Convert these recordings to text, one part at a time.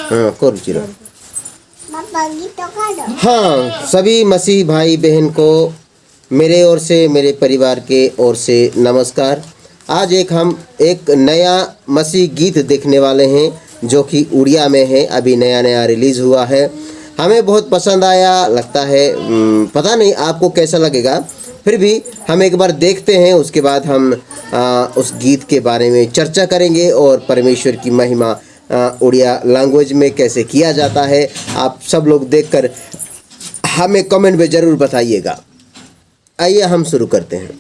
हाँ को रुचिरा। हाँ, सभी मसीह भाई बहन को मेरे ओर से, मेरे परिवार के ओर से नमस्कार। आज हम एक नया मसीह गीत देखने वाले हैं जो कि उड़िया में है, अभी नया नया रिलीज़ हुआ है। हमें बहुत पसंद आया, लगता है पता नहीं आपको कैसा लगेगा, फिर भी हम एक बार देखते हैं, उसके बाद हम उस गीत के बारे में चर्चा करेंगे और परमेश्वर की महिमा उड़िया लैंग्वेज में कैसे किया जाता है, आप सब लोग देखकर हमें कमेंट में ज़रूर बताइएगा। आइए हम शुरू करते हैं।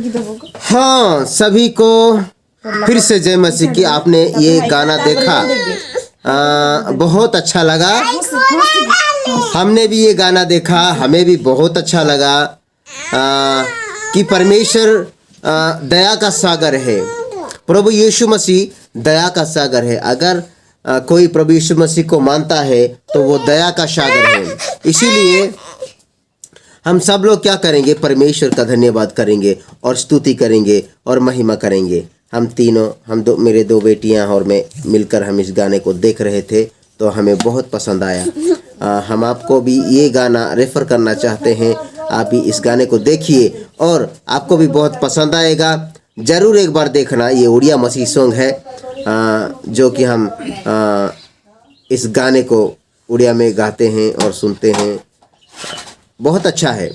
हाँ, सभी को फिर से जय मसीह की। आपने ये गाना देखा, बहुत अच्छा लगा। हमने भी ये गाना देखा, हमें भी बहुत अच्छा लगा कि परमेश्वर दया का सागर है। प्रभु यीशु मसीह दया का सागर है। अगर कोई प्रभु यीशु मसीह को मानता है तो वो दया का सागर है। इसीलिए हम सब लोग क्या करेंगे, परमेश्वर का धन्यवाद करेंगे और स्तुति करेंगे और महिमा करेंगे। हम तीनों, मेरे दो बेटियां और मैं मिलकर हम इस गाने को देख रहे थे तो हमें बहुत पसंद आया। हम आपको भी ये गाना रेफ़र करना चाहते हैं। आप भी इस गाने को देखिए और आपको भी बहुत पसंद आएगा। ज़रूर एक बार देखना। ये उड़िया मसीह सॉन्ग है, जो कि हम इस गाने को उड़िया में गाते हैं और सुनते हैं। बहुत अच्छा है।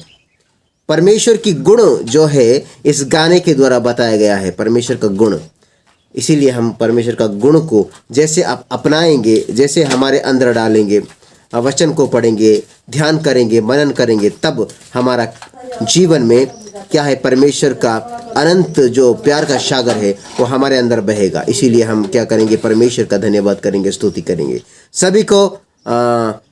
परमेश्वर की गुण जो है इस गाने के द्वारा बताया गया है, परमेश्वर का गुण। इसीलिए हम परमेश्वर का गुण को जैसे आप अपनाएंगे, जैसे हमारे अंदर डालेंगे, वचन को पढ़ेंगे, ध्यान करेंगे, मनन करेंगे, तब हमारा जीवन में क्या है, परमेश्वर का अनंत जो प्यार का सागर है वो हमारे अंदर बहेगा। इसीलिए हम क्या करेंगे, परमेश्वर का धन्यवाद करेंगे, स्तुति करेंगे। सभी को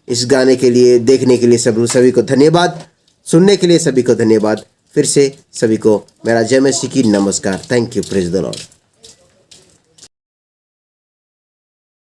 इस गाने के लिए, देखने के लिए सभी को धन्यवाद, सुनने के लिए सभी को धन्यवाद। फिर से सभी को मेरा जय मसीह की नमस्कार। Thank you, praise the Lord.